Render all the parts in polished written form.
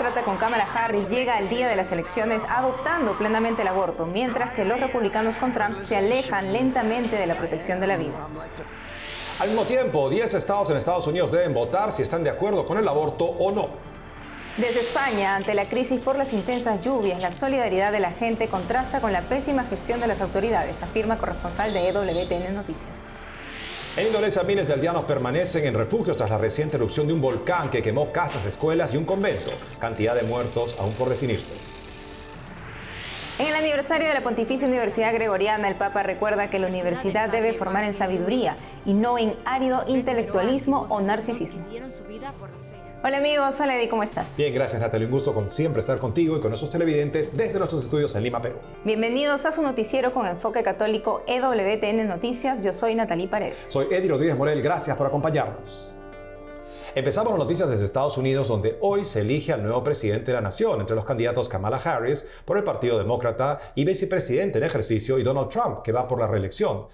demócrata con Kamala Harris llega al día de las elecciones adoptando plenamente el aborto, mientras que los republicanos con Trump se alejan lentamente de la protección de la vida. Al mismo tiempo, 10 estados en Estados Unidos deben votar si están de acuerdo con el aborto o no. Desde España, ante la crisis por las intensas lluvias, la solidaridad de la gente contrasta con la pésima gestión de las autoridades, afirma corresponsal de EWTN Noticias. En Indonesia, miles de aldeanos permanecen en refugios tras la reciente erupción de un volcán que quemó casas, escuelas y un convento. Cantidad de muertos aún por definirse. En el aniversario de la Pontificia Universidad Gregoriana, el Papa recuerda que la universidad debe formar en sabiduría y no en árido intelectualismo o narcisismo. Hola amigos, hola Eddie, ¿cómo estás? Bien, gracias Natalie, un gusto como siempre estar contigo y con nuestros televidentes desde nuestros estudios en Lima, Perú. Bienvenidos a su noticiero con enfoque católico EWTN Noticias, yo soy Natalie Paredes. Soy Eddie Rodríguez Morel, gracias por acompañarnos. Empezamos las noticias desde Estados Unidos, donde hoy se elige al nuevo presidente de la nación, entre los candidatos Kamala Harris por el Partido Demócrata y vicepresidente en ejercicio y Donald Trump, que va por la reelección.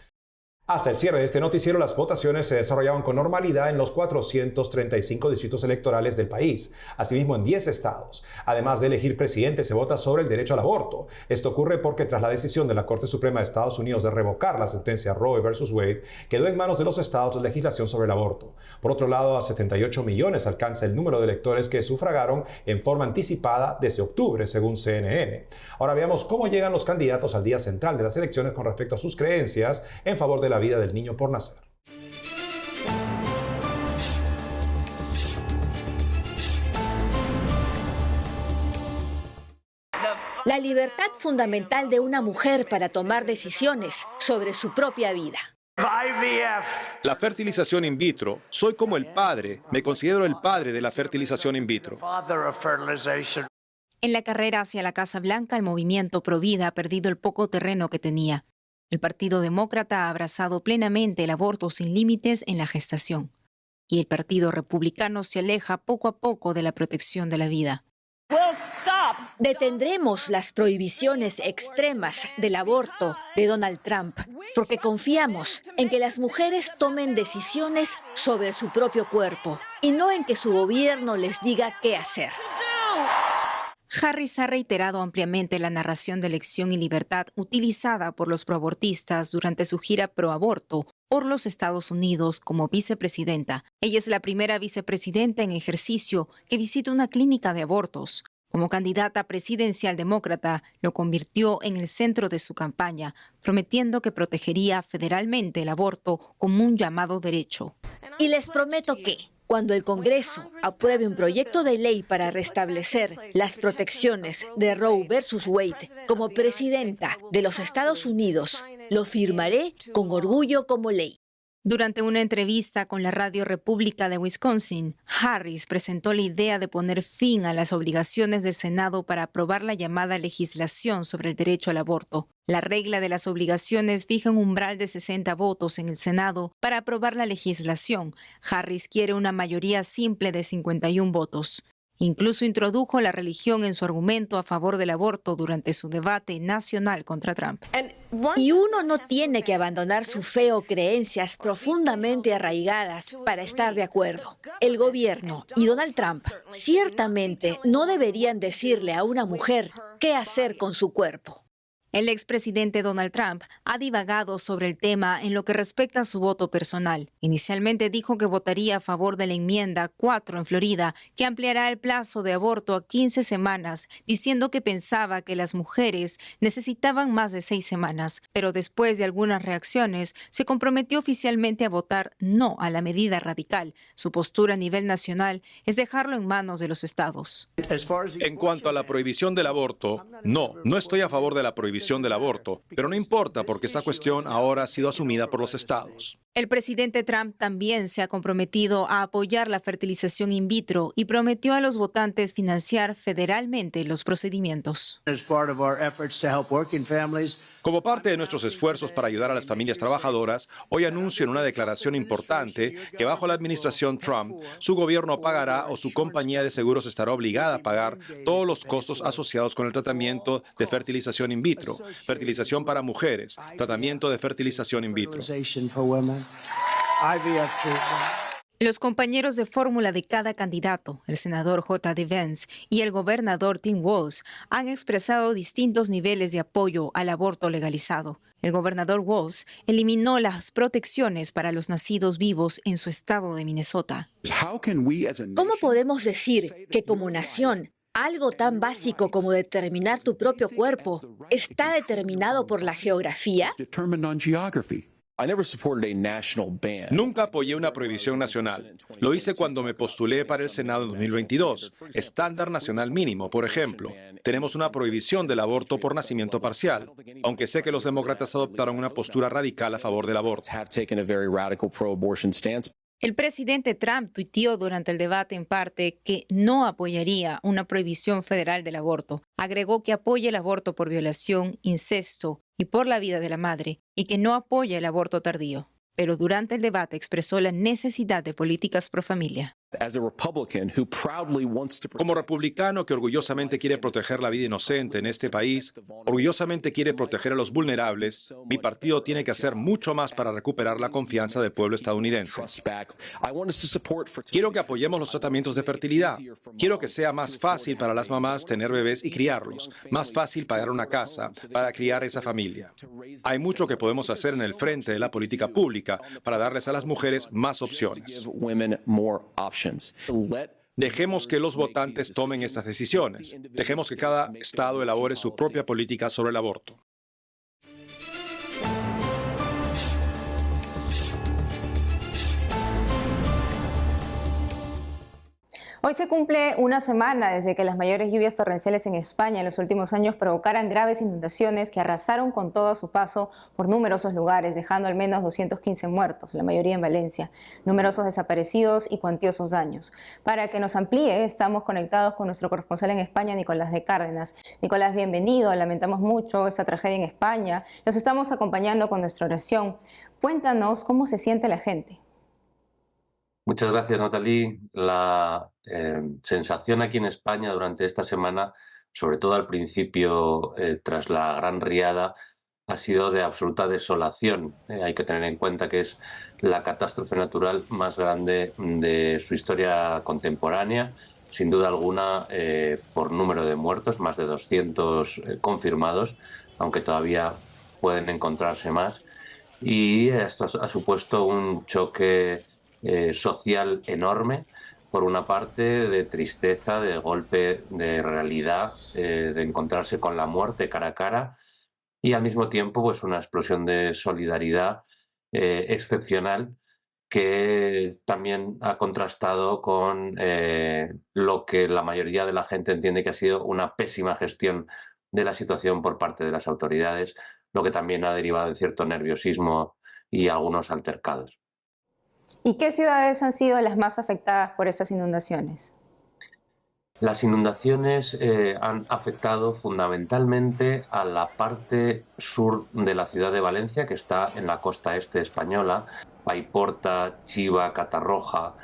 Hasta el cierre de este noticiero, las votaciones se desarrollaban con normalidad en los 435 distritos electorales del país, asimismo en 10 estados. Además de elegir presidente, se vota sobre el derecho al aborto. Esto ocurre porque tras la decisión de la Corte Suprema de Estados Unidos de revocar la sentencia Roe vs. Wade, quedó en manos de los estados la legislación sobre el aborto. Por otro lado, a 78 millones alcanza el número de electores que sufragaron en forma anticipada desde octubre, según CNN. Ahora veamos cómo llegan los candidatos al día central de las elecciones con respecto a sus creencias en favor de la vida del niño por nacer. La libertad fundamental de una mujer para tomar decisiones sobre su propia vida. La fertilización in vitro. Soy como el padre. Me considero el padre de la fertilización in vitro. En la carrera hacia la Casa Blanca, el movimiento Provida ha perdido el poco terreno que tenía. El Partido Demócrata ha abrazado plenamente el aborto sin límites en la gestación. Y el Partido Republicano se aleja poco a poco de la protección de la vida. Detendremos las prohibiciones extremas del aborto de Donald Trump, porque confiamos en que las mujeres tomen decisiones sobre su propio cuerpo y no en que su gobierno les diga qué hacer. Harris ha reiterado ampliamente la narración de elección y libertad utilizada por los proabortistas durante su gira pro-aborto por los Estados Unidos como vicepresidenta. Ella es la primera vicepresidenta en ejercicio que visita una clínica de abortos. Como candidata presidencial demócrata, lo convirtió en el centro de su campaña, prometiendo que protegería federalmente el aborto como un llamado derecho. Y les prometo que, cuando el Congreso apruebe un proyecto de ley para restablecer las protecciones de Roe vs. Wade como presidenta de los Estados Unidos, lo firmaré con orgullo como ley. Durante una entrevista con la Radio República de Wisconsin, Harris presentó la idea de poner fin a las obligaciones del Senado para aprobar la llamada legislación sobre el derecho al aborto. La regla de las obligaciones fija un umbral de 60 votos en el Senado para aprobar la legislación. Harris quiere una mayoría simple de 51 votos. Incluso introdujo la religión en su argumento a favor del aborto durante su debate nacional contra Trump. Y uno no tiene que abandonar su fe o creencias profundamente arraigadas para estar de acuerdo. El gobierno y Donald Trump ciertamente no deberían decirle a una mujer qué hacer con su cuerpo. El expresidente Donald Trump ha divagado sobre el tema en lo que respecta a su voto personal. Inicialmente dijo que votaría a favor de la enmienda 4 en Florida, que ampliará el plazo de aborto a 15 semanas, diciendo que pensaba que las mujeres necesitaban más de 6 semanas. Pero después de algunas reacciones, se comprometió oficialmente a votar no a la medida radical. Su postura a nivel nacional es dejarlo en manos de los estados. En cuanto a la prohibición del aborto, no estoy a favor de la prohibición del aborto, pero no importa porque esta cuestión ahora ha sido asumida por los estados. El presidente Trump también se ha comprometido a apoyar la fertilización in vitro y prometió a los votantes financiar federalmente los procedimientos. Como parte de nuestros esfuerzos para ayudar a las familias trabajadoras, hoy anuncio en una declaración importante que bajo la administración Trump, su gobierno pagará o su compañía de seguros estará obligada a pagar todos los costos asociados con el tratamiento de fertilización in vitro, fertilización para mujeres, tratamiento de fertilización in vitro. Los compañeros de fórmula de cada candidato, el senador J.D. Vance y el gobernador Tim Walz, han expresado distintos niveles de apoyo al aborto legalizado. El gobernador Walz eliminó las protecciones para los nacidos vivos en su estado de Minnesota. ¿Cómo podemos decir que como nación algo tan básico como determinar tu propio cuerpo está determinado por la geografía? Nunca apoyé una prohibición nacional. Lo hice cuando me postulé para el Senado en 2022. Estándar nacional mínimo, por ejemplo. Tenemos una prohibición del aborto por nacimiento parcial, aunque sé que los demócratas adoptaron una postura radical a favor del aborto. El presidente Trump tuiteó durante el debate en parte que no apoyaría una prohibición federal del aborto. Agregó que apoya el aborto por violación, incesto y por la vida de la madre, y que no apoya el aborto tardío. Pero durante el debate expresó la necesidad de políticas pro familia. Como republicano que orgullosamente quiere proteger la vida inocente en este país, orgullosamente quiere proteger a los vulnerables, mi partido tiene que hacer mucho más para recuperar la confianza del pueblo estadounidense. Quiero que apoyemos los tratamientos de fertilidad. Quiero que sea más fácil para las mamás tener bebés y criarlos, más fácil pagar una casa para criar esa familia. Hay mucho que podemos hacer en el frente de la política pública para darles a las mujeres más opciones. Dejemos que los votantes tomen estas decisiones. Dejemos que cada estado elabore su propia política sobre el aborto. Hoy se cumple una semana desde que las mayores lluvias torrenciales en España en los últimos años provocaran graves inundaciones que arrasaron con todo a su paso por numerosos lugares, dejando al menos 215 muertos, la mayoría en Valencia, numerosos desaparecidos y cuantiosos daños. Para que nos amplíe, estamos conectados con nuestro corresponsal en España, Nicolás de Cárdenas. Nicolás, bienvenido. Lamentamos mucho esta tragedia en España. Los estamos acompañando con nuestra oración. Cuéntanos cómo se siente la gente. Muchas gracias, Natalie. La sensación aquí en España durante esta semana, sobre todo al principio, tras la gran riada, ha sido de absoluta desolación. Hay que tener en cuenta que es la catástrofe natural más grande de su historia contemporánea, sin duda alguna por número de muertos, más de 200 confirmados, aunque todavía pueden encontrarse más. Y esto ha supuesto un choque social enorme, por una parte de tristeza, de golpe de realidad, de encontrarse con la muerte cara a cara, y al mismo tiempo pues una explosión de solidaridad excepcional que también ha contrastado con lo que la mayoría de la gente entiende que ha sido una pésima gestión de la situación por parte de las autoridades, lo que también ha derivado en cierto nerviosismo y algunos altercados. ¿Y qué ciudades han sido las más afectadas por estas inundaciones? Las inundaciones han afectado fundamentalmente a la parte sur de la ciudad de Valencia, que está en la costa este española, Paiporta, Chiva, Catarroja.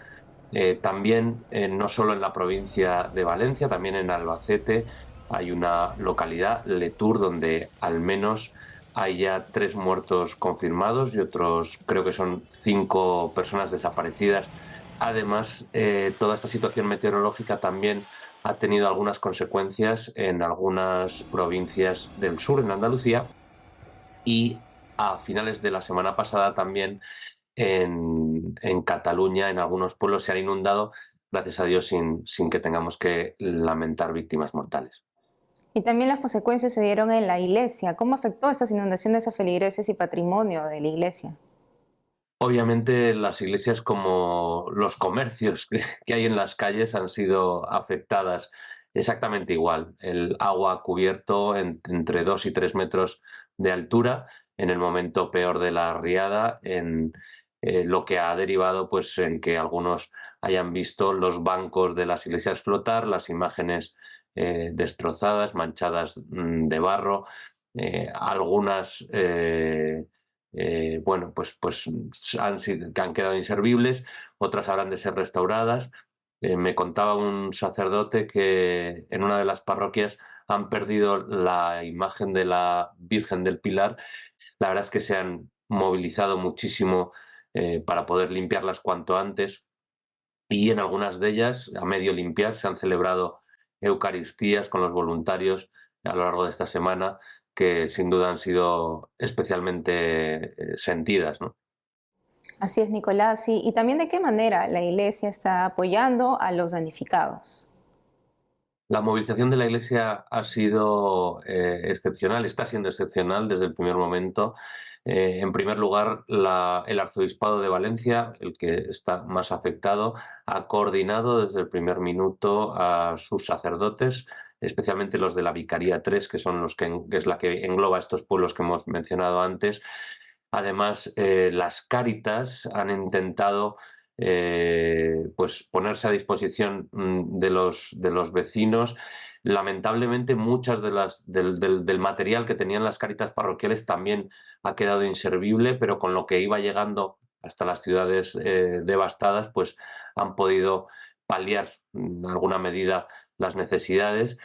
También, no solo en la provincia de Valencia, también en Albacete hay una localidad, Letur, donde al menos hay ya 3 muertos confirmados y otros, creo que son 5 personas desaparecidas. Además, toda esta situación meteorológica también ha tenido algunas consecuencias en algunas provincias del sur, en Andalucía, y a finales de la semana pasada también en Cataluña, en algunos pueblos se han inundado, gracias a Dios, sin que tengamos que lamentar víctimas mortales. Y también las consecuencias se dieron en la iglesia. ¿Cómo afectó estas inundaciones a feligreses y patrimonio de la iglesia? Obviamente las iglesias, como los comercios que hay en las calles, han sido afectadas exactamente igual. El agua ha cubierto entre 2 y 3 metros de altura en el momento peor de la riada, en lo que ha derivado pues, en que algunos hayan visto los bancos de las iglesias flotar, las imágenes destrozadas, manchadas de barro, algunas bueno, pues han quedado inservibles, otras habrán de ser restauradas. Me contaba un sacerdote que en una de las parroquias han perdido la imagen de la Virgen del Pilar. La verdad es que se han movilizado muchísimo para poder limpiarlas cuanto antes. y en algunas de ellas, a medio limpiar, se han celebrado eucaristías con los voluntarios a lo largo de esta semana, que sin duda han sido especialmente sentidas, ¿no? Así es, Nicolás. Y también de qué manera la Iglesia está apoyando a los damnificados. La movilización de la Iglesia ha sido excepcional, está siendo excepcional desde el primer momento. En primer lugar, el Arzobispado de Valencia, el que está más afectado, ha coordinado desde el primer minuto a sus sacerdotes, especialmente los de la Vicaría 3, que es la que engloba estos pueblos que hemos mencionado antes. Además, las Cáritas han intentado pues ponerse a disposición de los vecinos. Lamentablemente, muchas del material que tenían las Cáritas parroquiales también ha quedado inservible, pero con lo que iba llegando hasta las ciudades devastadas, pues han podido paliar en alguna medida las necesidades.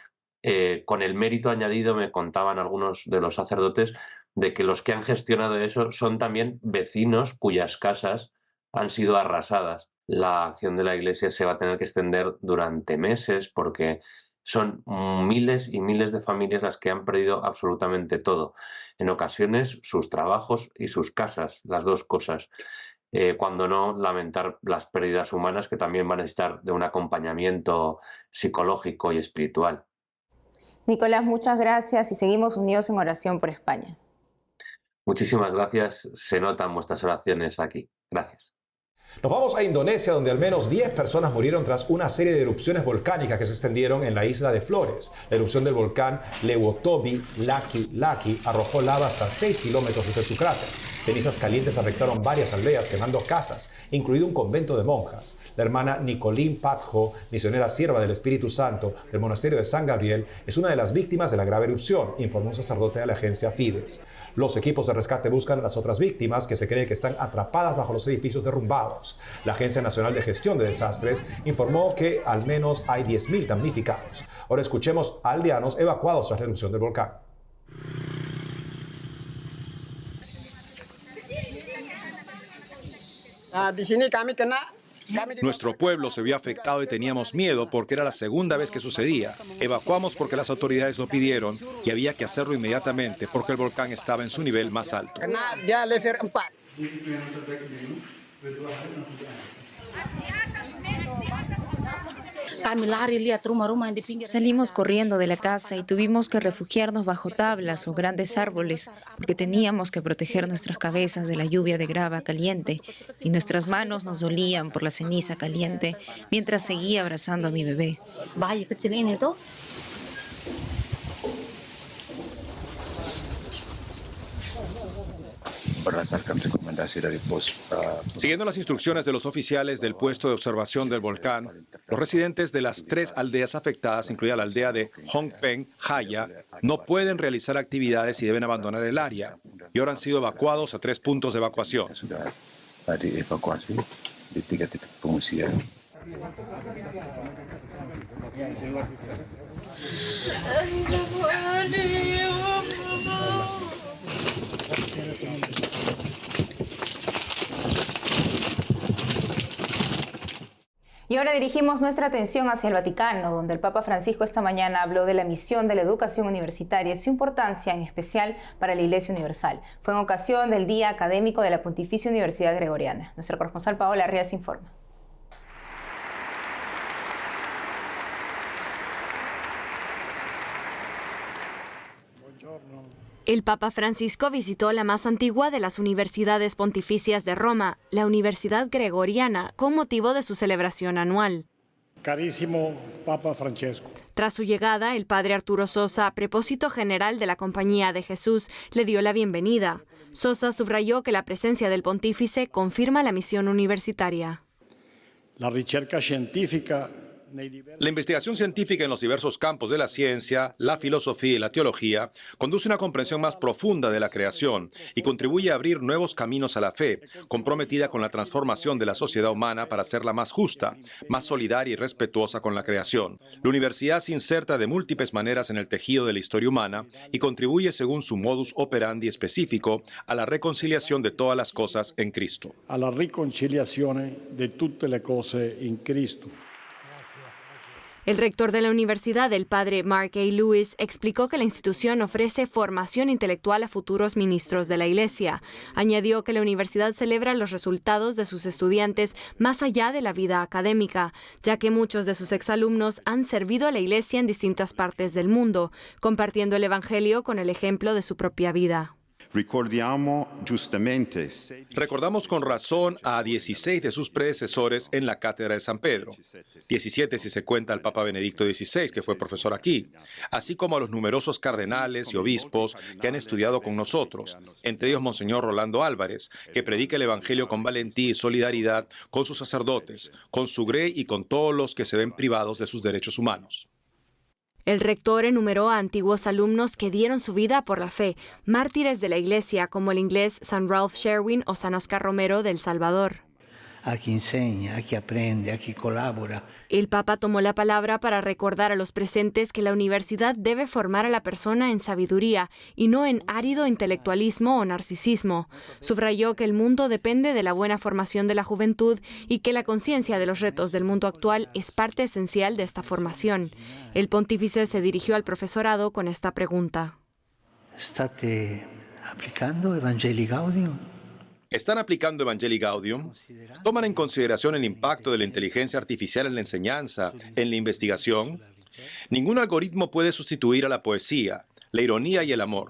Con el mérito añadido, me contaban algunos de los sacerdotes, de que los que han gestionado eso son también vecinos cuyas casas han sido arrasadas. La acción de la Iglesia se va a tener que extender durante meses porque son miles y miles de familias las que han perdido absolutamente todo. En ocasiones sus trabajos y sus casas, las dos cosas. Cuando no, lamentar las pérdidas humanas, que también van a necesitar de un acompañamiento psicológico y espiritual. Nicolás, muchas gracias y seguimos unidos en oración por España. Muchísimas gracias. Se notan vuestras oraciones aquí. Gracias. Nos vamos a Indonesia, donde al menos 10 personas murieron tras una serie de erupciones volcánicas que se extendieron en la isla de Flores. La erupción del volcán Lewottobi Laki arrojó lava hasta 6 kilómetros desde su cráter. Cenizas calientes afectaron varias aldeas, quemando casas, incluido un convento de monjas. La hermana Nicolín Patjo, misionera sierva del Espíritu Santo del monasterio de San Gabriel, es una de las víctimas de la grave erupción, informó un sacerdote de la agencia Fides. Los equipos de rescate buscan a las otras víctimas, que se cree que están atrapadas bajo los edificios derrumbados. La Agencia Nacional de Gestión de Desastres informó que al menos hay 10.000 damnificados. Ahora escuchemos a aldeanos evacuados tras la erupción del volcán. Nuestro pueblo se vio afectado y teníamos miedo porque era la segunda vez que sucedía. Evacuamos porque las autoridades lo pidieron y había que hacerlo inmediatamente porque el volcán estaba en su nivel más alto. Salimos corriendo de la casa y tuvimos que refugiarnos bajo tablas o grandes árboles porque teníamos que proteger nuestras cabezas de la lluvia de grava caliente y nuestras manos nos dolían por la ceniza caliente mientras seguía abrazando a mi bebé. Siguiendo las instrucciones de los oficiales del puesto de observación del volcán, los residentes de las 3 aldeas afectadas, incluida la aldea de Hongpeng, Haya, no pueden realizar actividades y deben abandonar el área. Y ahora han sido evacuados a 3 puntos de evacuación. Y ahora dirigimos nuestra atención hacia el Vaticano, donde el Papa Francisco esta mañana habló de la misión de la educación universitaria y su importancia en especial para la Iglesia Universal. Fue en ocasión del Día Académico de la Pontificia Universidad Gregoriana. Nuestra corresponsal Paola Rías informa. El Papa Francisco visitó la más antigua de las universidades pontificias de Roma, la Universidad Gregoriana, con motivo de su celebración anual. Carísimo Papa Francesco. Tras su llegada, el padre Arturo Sosa, prepósito general de la Compañía de Jesús, le dio la bienvenida. Sosa subrayó que la presencia del pontífice confirma la misión universitaria. La ricerca científica La investigación científica en los diversos campos de la ciencia, la filosofía y la teología conduce a una comprensión más profunda de la creación y contribuye a abrir nuevos caminos a la fe, comprometida con la transformación de la sociedad humana para hacerla más justa, más solidaria y respetuosa con la creación. La universidad se inserta de múltiples maneras en el tejido de la historia humana y contribuye según su modus operandi específico a la reconciliación de todas las cosas en Cristo. A la riconciliazione de tutte le cose in Cristo. El rector de la universidad, el padre Mark A. Lewis, explicó que la institución ofrece formación intelectual a futuros ministros de la Iglesia. Añadió que la universidad celebra los resultados de sus estudiantes más allá de la vida académica, ya que muchos de sus exalumnos han servido a la Iglesia en distintas partes del mundo, compartiendo el Evangelio con el ejemplo de su propia vida. Recordamos con razón a 16 de sus predecesores en la Cátedra de San Pedro, 17 si se cuenta al Papa Benedicto XVI, que fue profesor aquí, así como a los numerosos cardenales y obispos que han estudiado con nosotros, entre ellos Monseñor Rolando Álvarez, que predica el Evangelio con valentía y solidaridad con sus sacerdotes, con su grey y con todos los que se ven privados de sus derechos humanos. El rector enumeró a antiguos alumnos que dieron su vida por la fe, mártires de la Iglesia como el inglés San Ralph Sherwin o San Oscar Romero de El Salvador. A quien enseña, a quien aprende, a quien colabora. El Papa tomó la palabra para recordar a los presentes que la universidad debe formar a la persona en sabiduría y no en árido intelectualismo o narcisismo. Subrayó que el mundo depende de la buena formación de la juventud y que la conciencia de los retos del mundo actual es parte esencial de esta formación. El pontífice se dirigió al profesorado con esta pregunta. ¿State aplicando Evangelii Gaudium? ¿Están aplicando Evangelii Gaudium? ¿Toman en consideración el impacto de la inteligencia artificial en la enseñanza, en la investigación? Ningún algoritmo puede sustituir a la poesía, la ironía y el amor.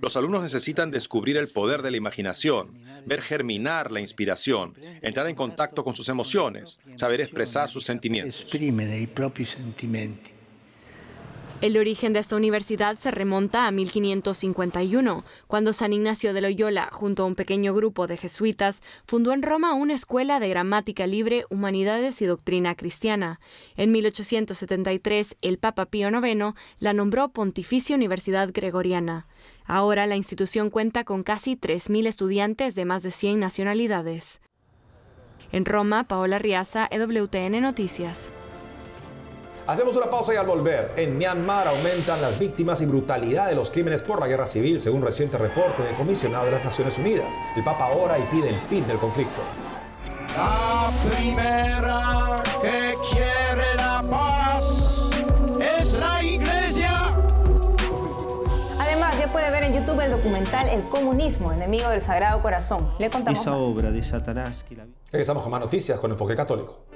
Los alumnos necesitan descubrir el poder de la imaginación, ver germinar la inspiración, entrar en contacto con sus emociones, saber expresar sus sentimientos. Esprimere i propri sentimenti. El origen de esta universidad se remonta a 1551, cuando San Ignacio de Loyola, junto a un pequeño grupo de jesuitas, fundó en Roma una escuela de gramática libre, humanidades y doctrina cristiana. En 1873, el Papa Pío IX la nombró Pontificia Universidad Gregoriana. Ahora la institución cuenta con casi 3.000 estudiantes de más de 100 nacionalidades. En Roma, Paola Riaza, EWTN Noticias. Hacemos una pausa y al volver, en Myanmar aumentan las víctimas y brutalidad de los crímenes por la guerra civil, según reciente reporte del comisionado de las Naciones Unidas. El Papa ora y pide el fin del conflicto. La primera que quiere la paz es la Iglesia. Además, ya puede ver en YouTube el documental El comunismo, enemigo del Sagrado Corazón. Le contamos esa más. obra de Satanás que la... Regresamos con más noticias con Enfoque Católico.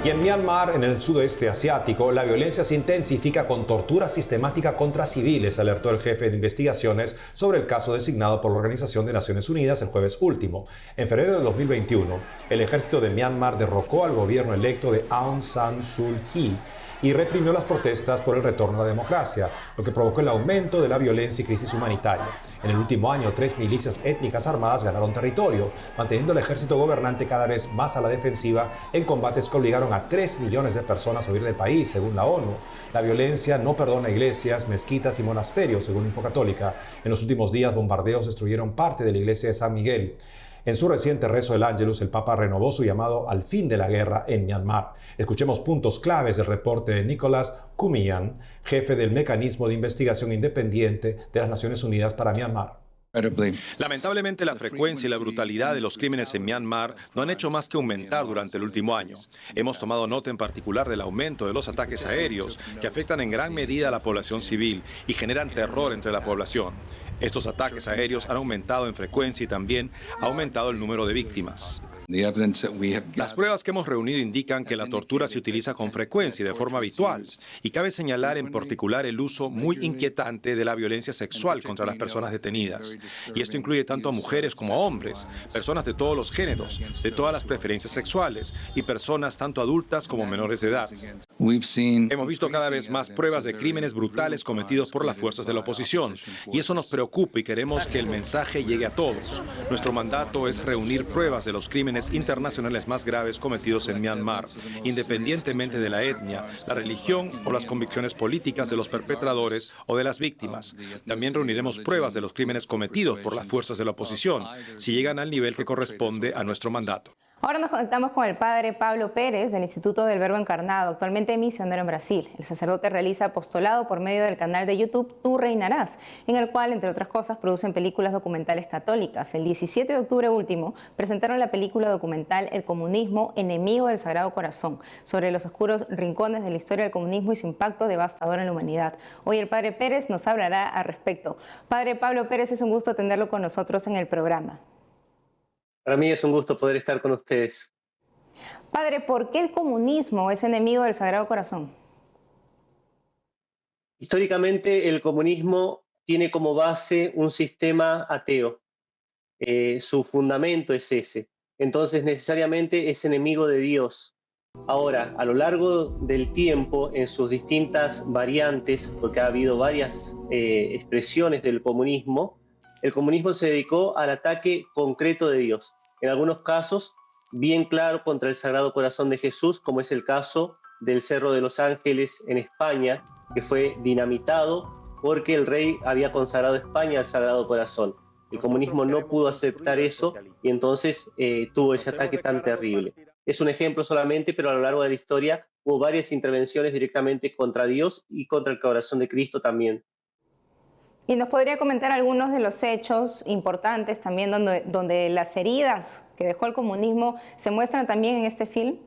Y en Myanmar, en el sudeste asiático, la violencia se intensifica con tortura sistemática contra civiles, alertó el jefe de investigaciones sobre el caso designado por la Organización de Naciones Unidas el jueves último. En febrero de 2021, el ejército de Myanmar derrocó al gobierno electo de Aung San Suu Kyi y reprimió las protestas por el retorno a la democracia, lo que provocó el aumento de la violencia y crisis humanitaria. En el último año, 3 milicias étnicas armadas ganaron territorio, manteniendo al ejército gobernante cada vez más a la defensiva en combates que obligaron a 3 millones de personas a huir del país, según la ONU. La violencia no perdona iglesias, mezquitas y monasterios, según Infocatólica. En los últimos días, bombardeos destruyeron parte de la iglesia de San Miguel. En su reciente rezo del Ángelus, el Papa renovó su llamado al fin de la guerra en Myanmar. Escuchemos puntos claves del reporte de Nicholas Kumian, jefe del Mecanismo de Investigación Independiente de las Naciones Unidas para Myanmar. Lamentablemente, la frecuencia y la brutalidad de los crímenes en Myanmar no han hecho más que aumentar durante el último año. Hemos tomado nota en particular del aumento de los ataques aéreos que afectan en gran medida a la población civil y generan terror entre la población. Estos ataques aéreos han aumentado en frecuencia y también ha aumentado el número de víctimas. Las pruebas que hemos reunido indican que la tortura se utiliza con frecuencia y de forma habitual, y cabe señalar en particular el uso muy inquietante de la violencia sexual contra las personas detenidas. Y esto incluye tanto a mujeres como a hombres, personas de todos los géneros, de todas las preferencias sexuales y personas tanto adultas como menores de edad. Hemos visto cada vez más pruebas de crímenes brutales cometidos por las fuerzas de la oposición, y eso nos preocupa y queremos que el mensaje llegue a todos. Nuestro mandato es reunir pruebas de los crímenes internacionales más graves cometidos en Myanmar, independientemente de la etnia, la religión o las convicciones políticas de los perpetradores o de las víctimas. También reuniremos pruebas de los crímenes cometidos por las fuerzas de la oposición, si llegan al nivel que corresponde a nuestro mandato. Ahora nos conectamos con el padre Pablo Pérez del Instituto del Verbo Encarnado, actualmente misionero en Brasil. El sacerdote realiza apostolado por medio del canal de YouTube Tú Reinarás, en el cual, entre otras cosas, producen películas documentales católicas. El 17 de octubre último presentaron la película documental El comunismo, enemigo del Sagrado Corazón, sobre los oscuros rincones de la historia del comunismo y su impacto devastador en la humanidad. Hoy el padre Pérez nos hablará al respecto. Padre Pablo Pérez, es un gusto tenerlo con nosotros en el programa. Para mí es un gusto poder estar con ustedes. Padre, ¿por qué el comunismo es enemigo del Sagrado Corazón? Históricamente, el comunismo tiene como base un sistema ateo. Su fundamento es ese. Entonces, necesariamente es enemigo de Dios. Ahora, a lo largo del tiempo, en sus distintas variantes, porque ha habido varias expresiones del comunismo, el comunismo se dedicó al ataque concreto de Dios. En algunos casos, bien claro contra el Sagrado Corazón de Jesús, como es el caso del Cerro de los Ángeles en España, que fue dinamitado porque el rey había consagrado España al Sagrado Corazón. El comunismo no pudo aceptar eso y entonces tuvo ese ataque tan terrible. Es un ejemplo solamente, pero a lo largo de la historia hubo varias intervenciones directamente contra Dios y contra el corazón de Cristo también. ¿Y nos podría comentar algunos de los hechos importantes también donde las heridas que dejó el comunismo se muestran también en este film?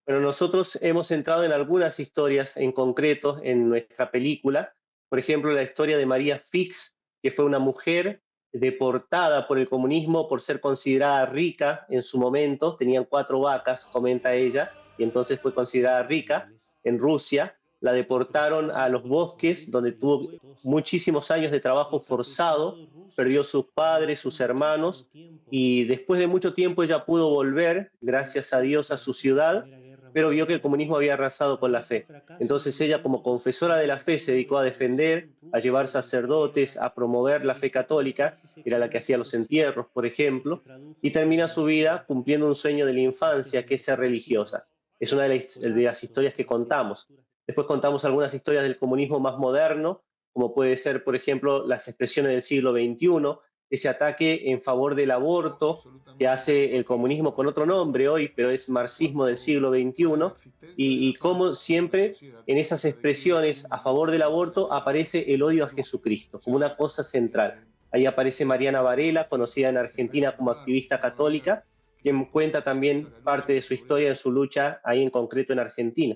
Bueno, nosotros hemos entrado en algunas historias en concreto en nuestra película. Por ejemplo, la historia de María Fix, que fue una mujer deportada por el comunismo por ser considerada rica en su momento. Tenían 4 vacas, comenta ella, y entonces fue considerada rica en Rusia. La deportaron a los bosques, donde tuvo muchísimos años de trabajo forzado, perdió sus padres, sus hermanos, y después de mucho tiempo ella pudo volver, gracias a Dios, a su ciudad, pero vio que el comunismo había arrasado con la fe. Entonces ella, como confesora de la fe, se dedicó a defender, a llevar sacerdotes, a promover la fe católica, era la que hacía los entierros, por ejemplo, y termina su vida cumpliendo un sueño de la infancia, que es ser religiosa. Es una de las historias que contamos. Después contamos algunas historias del comunismo más moderno, como puede ser, por ejemplo, las expresiones del siglo XXI, ese ataque en favor del aborto que hace el comunismo con otro nombre hoy, pero es marxismo del siglo XXI, y cómo siempre en esas expresiones a favor del aborto aparece el odio a Jesucristo, como una cosa central. Ahí aparece Mariana Varela, conocida en Argentina como activista católica, quien cuenta también parte de su historia en su lucha ahí en concreto en Argentina.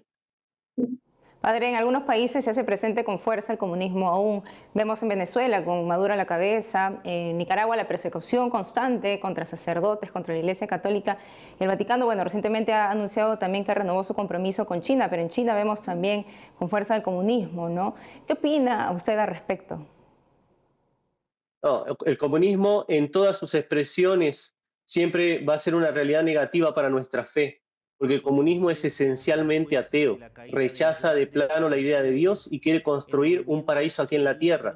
Padre, en algunos países se hace presente con fuerza el comunismo aún. Vemos en Venezuela con Maduro a la cabeza, en Nicaragua la persecución constante contra sacerdotes, contra la Iglesia Católica. El Vaticano, bueno, recientemente ha anunciado también que renovó su compromiso con China, pero en China vemos también con fuerza el comunismo, ¿no? ¿Qué opina usted al respecto? No, el comunismo en todas sus expresiones siempre va a ser una realidad negativa para nuestra fe. Porque el comunismo es esencialmente ateo, rechaza de plano la idea de Dios y quiere construir un paraíso aquí en la tierra.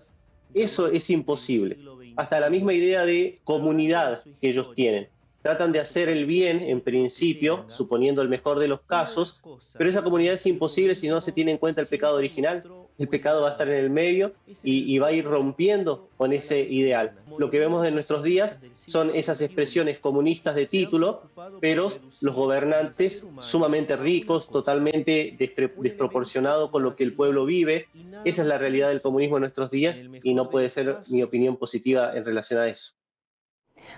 Eso es imposible. Hasta la misma idea de comunidad que ellos tienen. Tratan de hacer el bien, en principio, suponiendo el mejor de los casos, pero esa comunidad es imposible si no se tiene en cuenta el pecado original. El pecado va a estar en el medio y va a ir rompiendo con ese ideal. Lo que vemos en nuestros días son esas expresiones comunistas de título, pero los gobernantes sumamente ricos, totalmente desproporcionados con lo que el pueblo vive. Esa es la realidad del comunismo en nuestros días y no puede ser mi opinión positiva en relación a eso.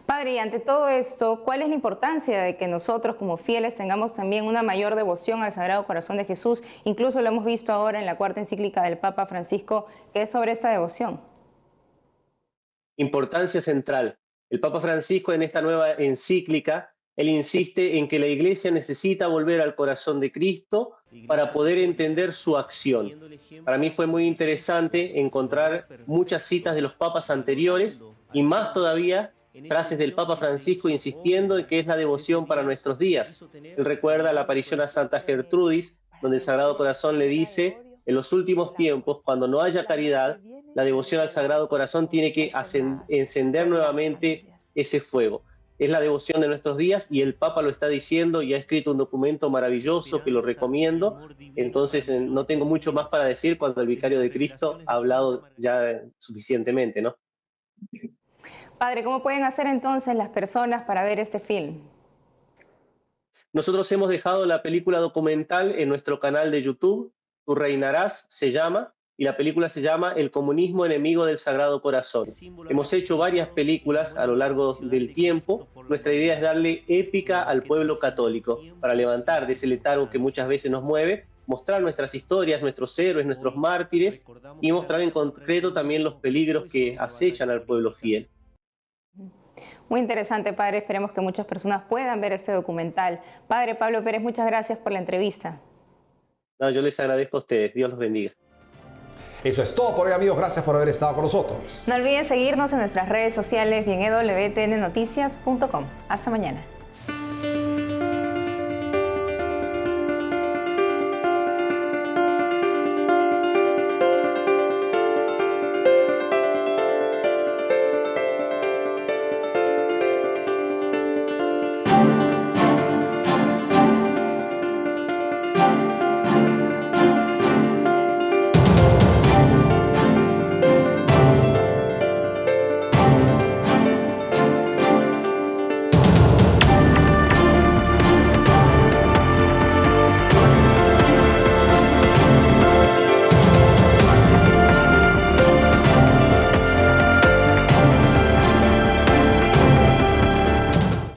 Padre, y ante todo esto, ¿cuál es la importancia de que nosotros como fieles tengamos también una mayor devoción al Sagrado Corazón de Jesús? Incluso lo hemos visto ahora en la 4ª encíclica del Papa Francisco, que es sobre esta devoción. Importancia central. El Papa Francisco, en esta nueva encíclica, él insiste en que la Iglesia necesita volver al corazón de Cristo para poder entender su acción. Para mí fue muy interesante encontrar muchas citas de los papas anteriores y más todavía frases del Papa Francisco insistiendo en que es la devoción para nuestros días. Él recuerda la aparición a Santa Gertrudis, donde el Sagrado Corazón le dice: en los últimos tiempos, cuando no haya caridad, la devoción al Sagrado Corazón tiene que encender nuevamente ese fuego. Es la devoción de nuestros días y el Papa lo está diciendo y ha escrito un documento maravilloso que lo recomiendo. Entonces no tengo mucho más para decir cuando el Vicario de Cristo ha hablado ya suficientemente, ¿no? Padre, ¿cómo pueden hacer entonces las personas para ver este film? Nosotros hemos dejado la película documental en nuestro canal de YouTube, Tú reinarás, se llama, y la película se llama El comunismo enemigo del Sagrado Corazón. Hemos hecho varias películas a lo largo del tiempo. Nuestra idea es darle épica al pueblo católico, para levantar de ese letargo que muchas veces nos mueve, mostrar nuestras historias, nuestros héroes, nuestros mártires, y mostrar en concreto también los peligros que acechan al pueblo fiel. Muy interesante, Padre. Esperemos que muchas personas puedan ver este documental. Padre Pablo Pérez, muchas gracias por la entrevista. No, yo les agradezco a ustedes. Dios los bendiga. Eso es todo por hoy, amigos. Gracias por haber estado con nosotros. No olviden seguirnos en nuestras redes sociales y en ewtnnoticias.com. Hasta mañana.